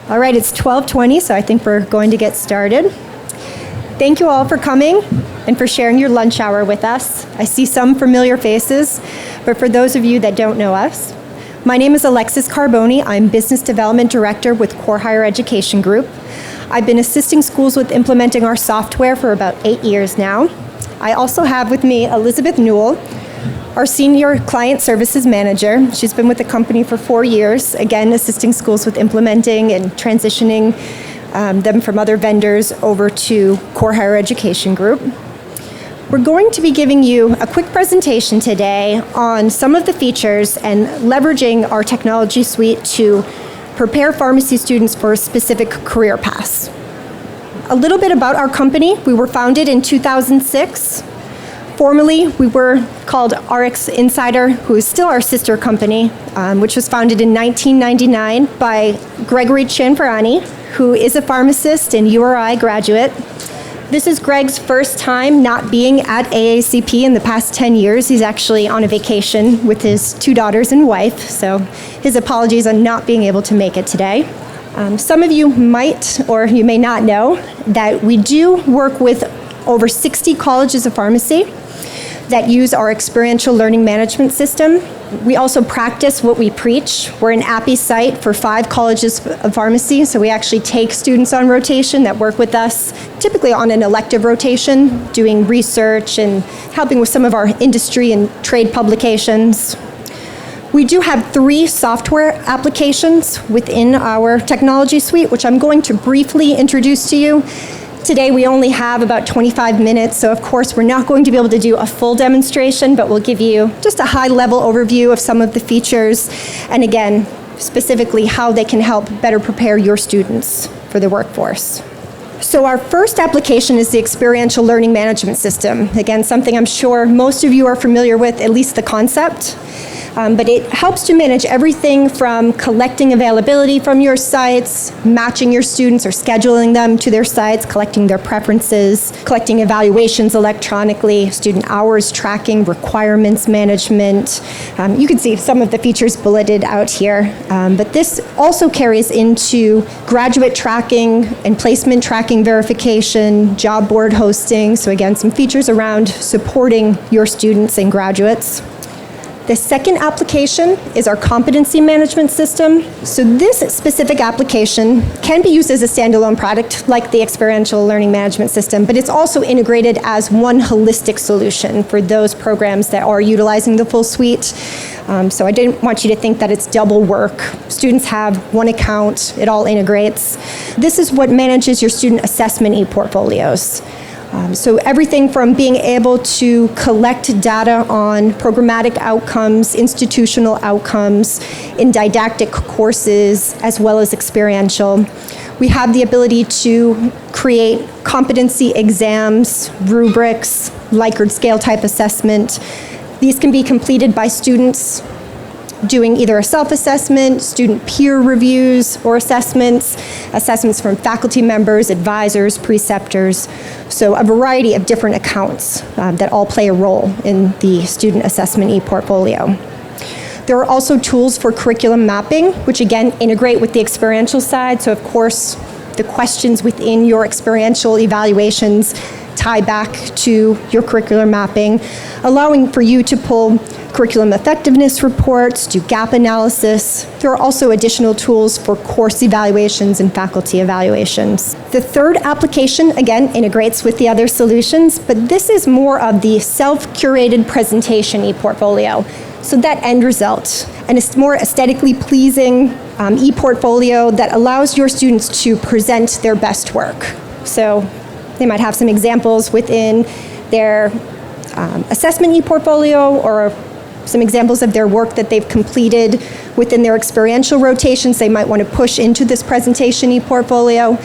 All right, it's 12:20, so I think we're going to get started. Thank you all for coming and for sharing your lunch hour with us. I see some familiar faces, but for those of you that don't know us, my name is Alexis Carbone. I'm Business Development Director with Core Higher Education Group. I've been assisting schools with implementing our software for about 8 years now. I also have with me Elizabeth Newell, our Senior Client Services Manager. She's been with the company for 4 years, again, assisting schools with implementing and transitioning them from other vendors over to Core Higher Education Group. We're going to be giving you a quick presentation today on some of the features and leveraging our technology suite to prepare pharmacy students for specific career paths. A little bit about our company. We were founded in 2006. Formerly, we were called RX Insider, who is still our sister company, which was founded in 1999 by Gregory Chanfarani, who is a pharmacist and URI graduate. This is Greg's first time not being at AACP in the past 10 years. He's actually on a vacation with his 2 daughters and wife, so his apologies on not being able to make it today. Some of you might or you may not know that we do work with over 60 colleges of pharmacy that use our Experiential Learning Management System. We also practice what we preach. We're an API site for 5 colleges of pharmacy, so we actually take students on rotation that work with us, typically on an elective rotation, doing research and helping with some of our industry and trade publications. We do have 3 software applications within our technology suite, which I'm going to briefly introduce to you. Today we only have about 25 minutes, so of course we're not going to be able to do a full demonstration, but we'll give you just a high-level overview of some of the features, and again, specifically how they can help better prepare your students for the workforce. So our first application is the Experiential Learning Management System. Again, something I'm sure most of you are familiar with, at least the concept. But it helps to manage everything from collecting availability from your sites, matching your students or scheduling them to their sites, collecting their preferences, collecting evaluations electronically, student hours tracking, requirements management. You can see some of the features bulleted out here. But this also carries into graduate tracking and placement tracking verification, job board hosting. So again, some features around supporting your students and graduates. The second application is our Competency Management System. So this specific application can be used as a standalone product like the Experiential Learning Management System, but it's also integrated as one holistic solution for those programs that are utilizing the full suite. So I didn't want you to think that it's double work. Students have one account, it all integrates. This is what manages your student assessment ePortfolios. So everything from being able to collect data on programmatic outcomes, institutional outcomes, in didactic courses, as well as experiential. We have the ability to create competency exams, rubrics, Likert scale type assessment. These can be completed by students doing either a self-assessment, student peer reviews, or assessments from faculty members, advisors, preceptors. So a variety of different accounts that all play a role in the student assessment ePortfolio. There are also tools for curriculum mapping, which again integrate with the experiential side. So of course, the questions within your experiential evaluations tie back to your curriculum mapping, allowing for you to pull curriculum effectiveness reports, do gap analysis. There are also additional tools for course evaluations and faculty evaluations. The third application, again, integrates with the other solutions, but this is more of the self-curated presentation ePortfolio. So that end result, and it's more aesthetically pleasing ePortfolio that allows your students to present their best work. So they might have some examples within their assessment ePortfolio or some examples of their work that they've completed within their experiential rotations they might want to push into this presentation ePortfolio.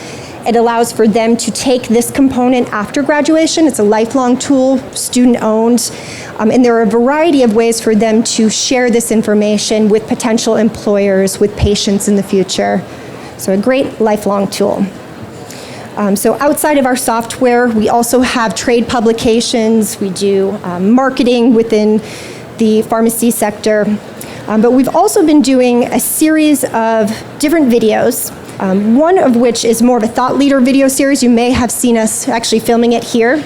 It allows for them to take this component after graduation. It's a lifelong tool, student-owned, and there are a variety of ways for them to share this information with potential employers, with patients in the future. So a great lifelong tool. So outside of our software, we also have trade publications. We do marketing within the pharmacy sector. But we've also been doing a series of different videos One of which is more of a thought leader video series. You may have seen us actually filming it here.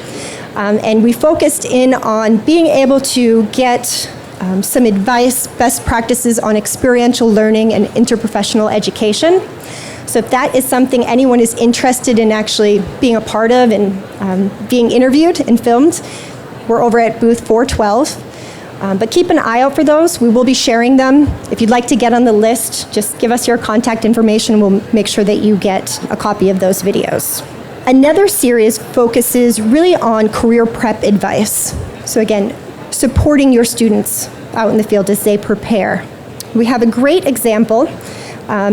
And we focused in on being able to get some advice, best practices on experiential learning and interprofessional education. So if that is something anyone is interested in actually being a part of and being interviewed and filmed, we're over at booth 412. But keep an eye out for those. We will be sharing them. If you'd like to get on the list, just give us your contact information. We'll make sure that you get a copy of those videos. Another series focuses really on career prep advice. So again, supporting your students out in the field as they prepare. We have a great example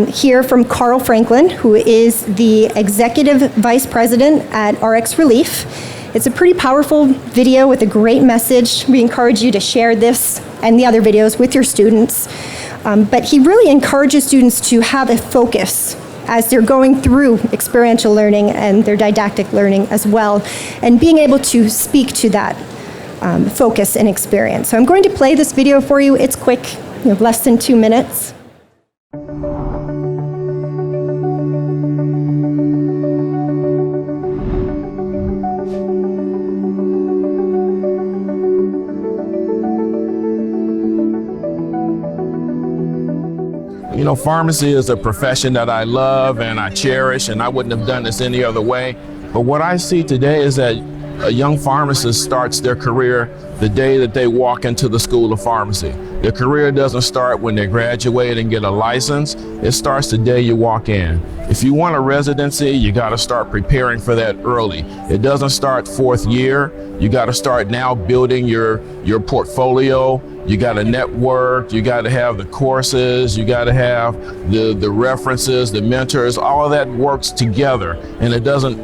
here from Carl Franklin, who is the Executive Vice President at RX Relief. It's a pretty powerful video with a great message. We encourage you to share this and the other videos with your students. But he really encourages students to have a focus as they're going through experiential learning and their didactic learning as well, and being able to speak to that focus and experience. So I'm going to play this video for you. It's quick, less than 2 minutes. You know, pharmacy is a profession that I love and I cherish, and I wouldn't have done this any other way. But what I see today is that a young pharmacist starts their career the day that they walk into the School of Pharmacy. Their career doesn't start when they graduate and get a license. It starts the day you walk in. If you want a residency, you got to start preparing for that early. It doesn't start 4th year. You got to start now building your portfolio. You got to network, you got to have the courses, you got to have the references, the mentors, all of that works together. And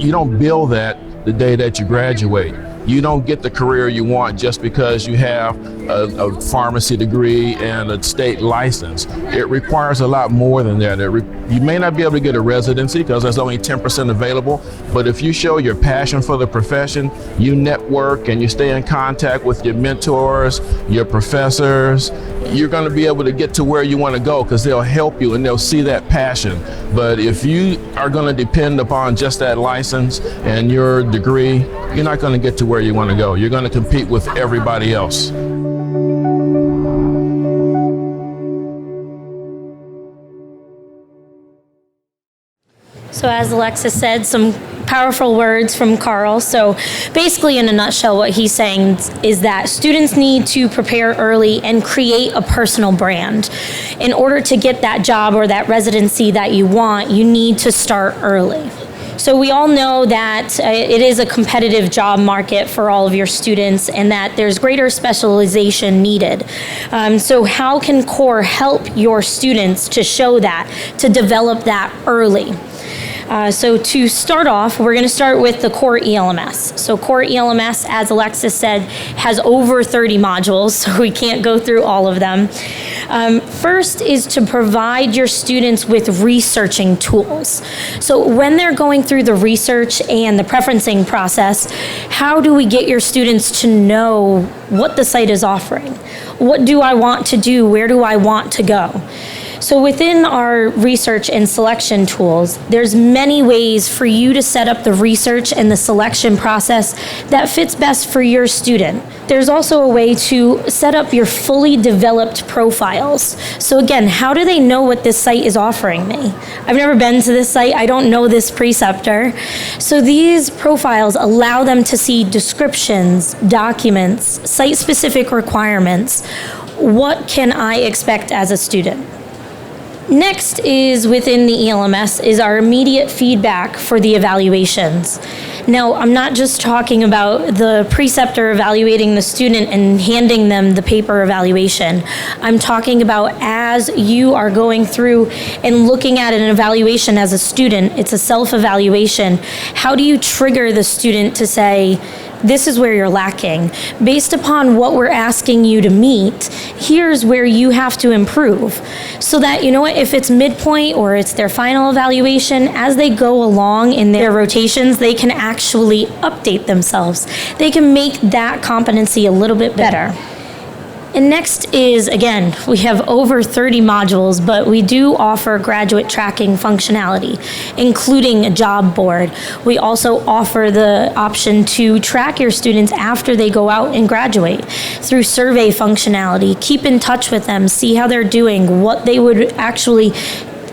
you don't build that the day that you graduate. You don't get the career you want just because you have a pharmacy degree and a state license. It requires a lot more than that. You may not be able to get a residency because there's only 10% available, but if you show your passion for the profession, you network and you stay in contact with your mentors, your professors, you're going to be able to get to where you want to go because they'll help you and they'll see that passion. But if you are going to depend upon just that license and your degree, you're not going to get to where you want to go. You're going to compete with everybody else. So as Alexis said, some powerful words from Carl. So basically, in a nutshell, what he's saying is that students need to prepare early and create a personal brand. In order to get that job or that residency that you want, you need to start early. So we all know that it is a competitive job market for all of your students and that there's greater specialization needed. So how can CORE help your students to show that, to develop that early? So to start off, we're going to start with the CORE ELMS. So CORE ELMS, as Alexis said, has over 30 modules, so we can't go through all of them. First is to provide your students with researching tools. So when they're going through the research and the preferencing process, how do we get your students to know what the site is offering? What do I want to do? Where do I want to go? So within our research and selection tools, there's many ways for you to set up the research and the selection process that fits best for your student. There's also a way to set up your fully developed profiles. So again, how do they know what this site is offering me? I've never been to this site. I don't know this preceptor. So these profiles allow them to see descriptions, documents, site-specific requirements. What can I expect as a student? Next is within the ELMS is our immediate feedback for the evaluations. Now, I'm not just talking about the preceptor evaluating the student and handing them the paper evaluation. I'm talking about as you are going through and looking at an evaluation as a student, it's a self-evaluation. How do you trigger the student to say, this is where you're lacking. Based upon what we're asking you to meet, here's where you have to improve. So that, you know what, if it's midpoint or it's their final evaluation, as they go along in their rotations, they can actually update themselves. They can make that competency a little bit better. And next is, again, we have over 30 modules, but we do offer graduate tracking functionality, including a job board. We also offer the option to track your students after they go out and graduate through survey functionality. Keep in touch with them, see how they're doing, what they would actually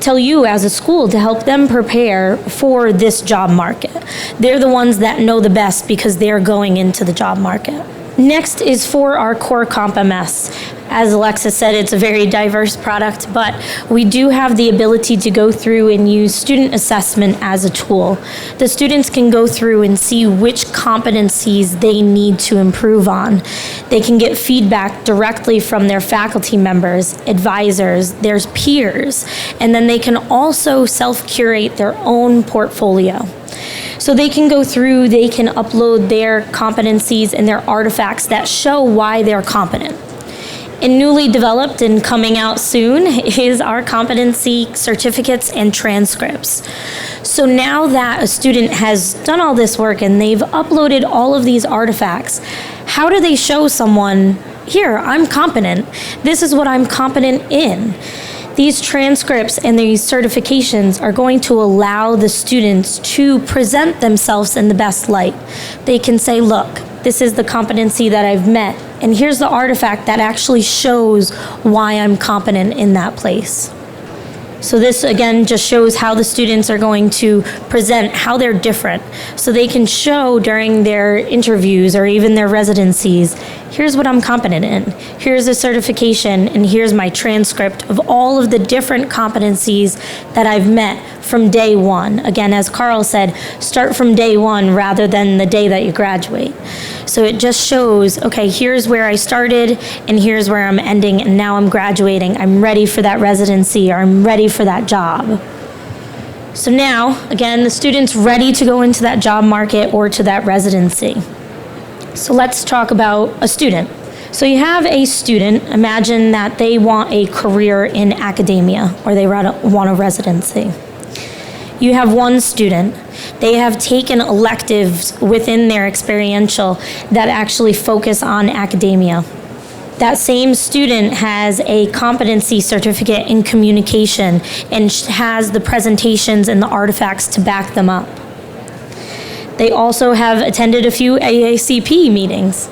tell you as a school to help them prepare for this job market. They're the ones that know the best because they're going into the job market. Next is for our core CompMS. As Alexis said, it's a very diverse product, but we do have the ability to go through and use student assessment as a tool. The students can go through and see which competencies they need to improve on. They can get feedback directly from their faculty members, advisors, their peers, and then they can also self-curate their own portfolio. So they can go through, they can upload their competencies and their artifacts that show why they're competent. And newly developed and coming out soon is our competency certificates and transcripts. So now that a student has done all this work and they've uploaded all of these artifacts, how do they show someone, here, I'm competent, this is what I'm competent in? These transcripts and these certifications are going to allow the students to present themselves in the best light. They can say, look, this is the competency that I've met, and here's the artifact that actually shows why I'm competent in that place. So this, again, just shows how the students are going to present, how they're different. So they can show during their interviews or even their residencies, here's what I'm competent in, here's a certification, and here's my transcript of all of the different competencies that I've met from day one. Again, as Carl said, start from day one rather than the day that you graduate. So it just shows, okay, here's where I started and here's where I'm ending, and now I'm graduating. I'm ready for that residency, or I'm ready for that job. So now, again, the student's ready to go into that job market or to that residency. So let's talk about a student. So you have a student, imagine that they want a career in academia or they want a residency. You have one student, they have taken electives within their experiential that actually focus on academia. That same student has a competency certificate in communication and has the presentations and the artifacts to back them up. They also have attended a few AACP meetings.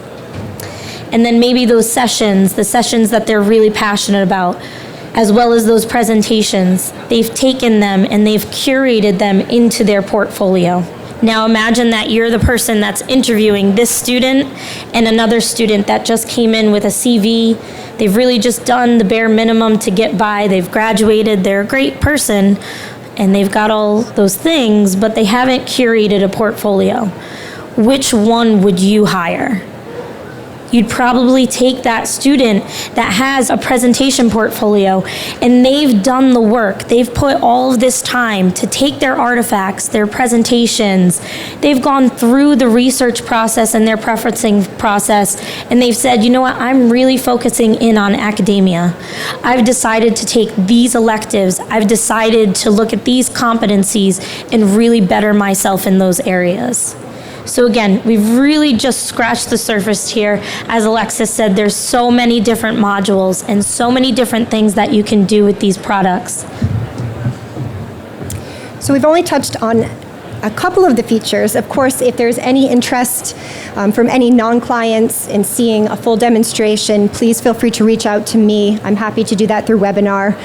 And then maybe those sessions, the sessions that they're really passionate about, as well as those presentations, they've taken them and they've curated them into their portfolio. Now imagine that you're the person that's interviewing this student and another student that just came in with a CV. They've really just done the bare minimum to get by. They've graduated, they're a great person, and they've got all those things, but they haven't curated a portfolio. Which one would you hire? You'd probably take that student that has a presentation portfolio and they've done the work. They've put all of this time to take their artifacts, their presentations. They've gone through the research process and their preferencing process, and they've said, you know what, I'm really focusing in on academia. I've decided to take these electives. I've decided to look at these competencies and really better myself in those areas. So again, we've really just scratched the surface here. As Alexis said, there's so many different modules and so many different things that you can do with these products. So we've only touched on a couple of the features. Of course, if there's any interest from any non-clients in seeing a full demonstration, please feel free to reach out to me. I'm happy to do that through webinar.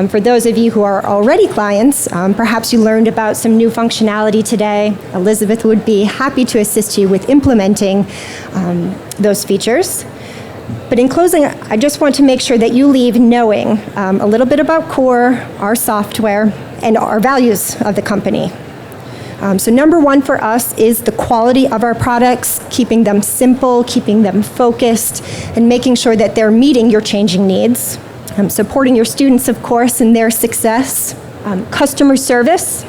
For those of you who are already clients, perhaps you learned about some new functionality today. Elizabeth would be happy to assist you with implementing those features. But in closing, I just want to make sure that you leave knowing a little bit about CORE, our software, and our values of the company. So number one for us is the quality of our products, keeping them simple, keeping them focused, and making sure that they're meeting your changing needs. Supporting your students, of course, in their success. Customer service,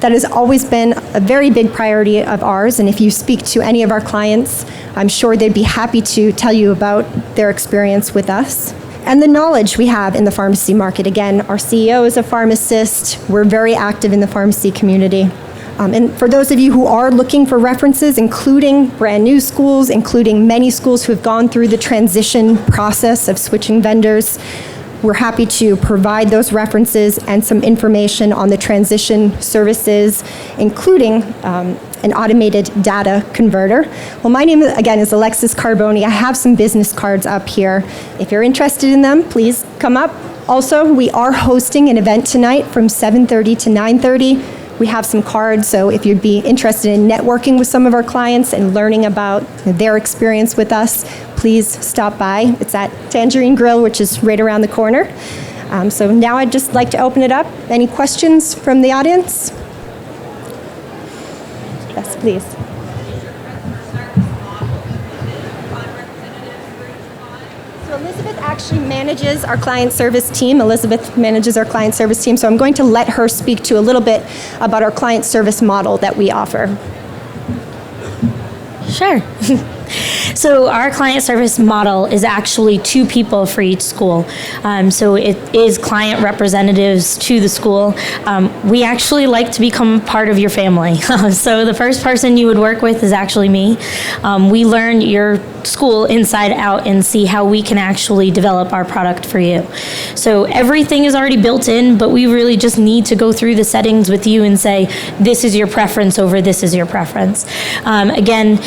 that has always been a very big priority of ours, and if you speak to any of our clients, I'm sure they'd be happy to tell you about their experience with us. And the knowledge we have in the pharmacy market. Again, our CEO is a pharmacist. We're very active in the pharmacy community. And for those of you who are looking for references, including brand new schools, including many schools who have gone through the transition process of switching vendors, we're happy to provide those references and some information on the transition services, including an automated data converter. Well, my name, again, is Alexis Carbone. I have some business cards up here. If you're interested in them, please come up. Also, we are hosting an event tonight from 7:30 to 9:30. We have some cards, so if you'd be interested in networking with some of our clients and learning about their experience with us, please stop by. It's at Tangerine Grill, which is right around the corner. So now I'd just like to open it up. Any questions from the audience? Yes, please. So Elizabeth actually manages our client service team. Elizabeth manages our client service team, so I'm going to let her speak to a little bit about our client service model that we offer. Sure. So our client service model is actually 2 people for each school. So it is client representatives to the school. We actually like to become part of your family. So the first person you would work with is actually me. We learn your school inside out and see how we can actually develop our product for you. So everything is already built in, but we really just need to go through the settings with you and say, this is your preference over this is your preference. Again,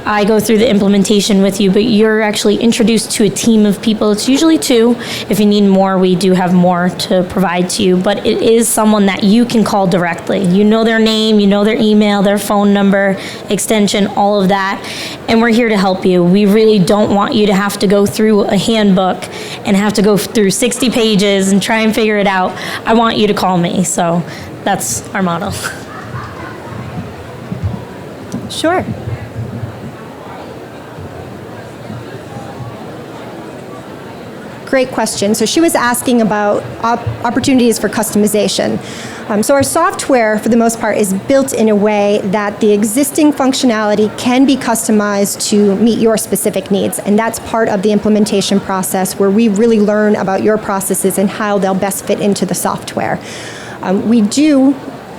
I go through the implementation with you, but you're actually introduced to a team of people. It's usually 2. If you need more, we do have more to provide to you, but it is someone that you can call directly. You know their name, you know their email, their phone number, extension, all of that, and we're here to help you. We really don't want you to have to go through a handbook and have to go through 60 pages and try and figure it out. I want you to call me, so that's our model. Sure. Great question. So she was asking about opportunities for customization. So our software, for the most part, is built in a way that the existing functionality can be customized to meet your specific needs. And that's part of the implementation process where we really learn about your processes and how they'll best fit into the software. We do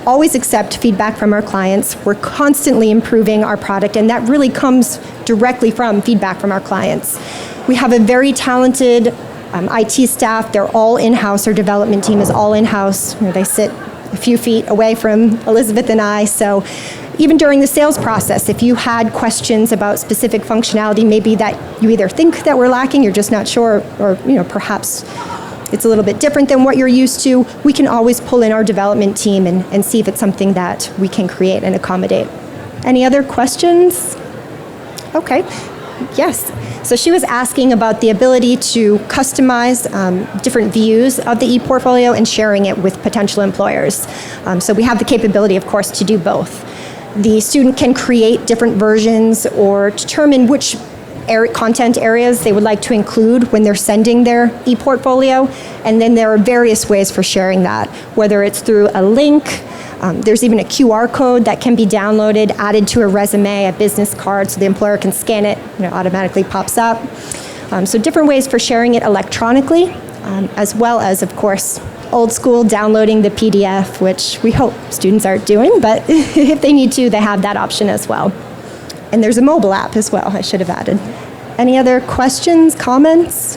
always accept feedback from our clients. We're constantly improving our product, and that really comes directly from feedback from our clients. We have a very talented IT staff. They're all in-house. Our development team is all in-house. They sit a few feet away from Elizabeth and I. So even during the sales process, if you had questions about specific functionality, maybe that you either think that we're lacking, you're just not sure, or perhaps it's a little bit different than what you're used to, we can always pull in our development team and see if it's something that we can create and accommodate. Any other questions? Okay. Yes. So she was asking about the ability to customize different views of the ePortfolio and sharing it with potential employers. So we have the capability, of course, to do both. The student can create different versions or determine which content areas they would like to include when they're sending their ePortfolio, and then there are various ways for sharing that, whether it's through a link. There's even a QR code that can be downloaded, added to a resume, a business card, so the employer can scan it, it automatically pops up. So different ways for sharing it electronically, as well as, of course, old school downloading the PDF, which we hope students aren't doing, but if they need to, they have that option as well. And there's a mobile app as well, I should have added. Any other questions, comments?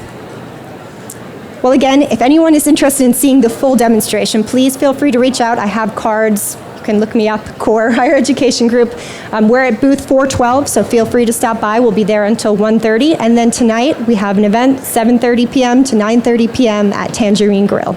Well, again, if anyone is interested in seeing the full demonstration, please feel free to reach out. I have cards. You can look me up, Core Higher Education Group. We're at booth 412, so feel free to stop by. We'll be there until 1:30. And then tonight, we have an event, 7:30 p.m. to 9:30 p.m. at Tangerine Grill.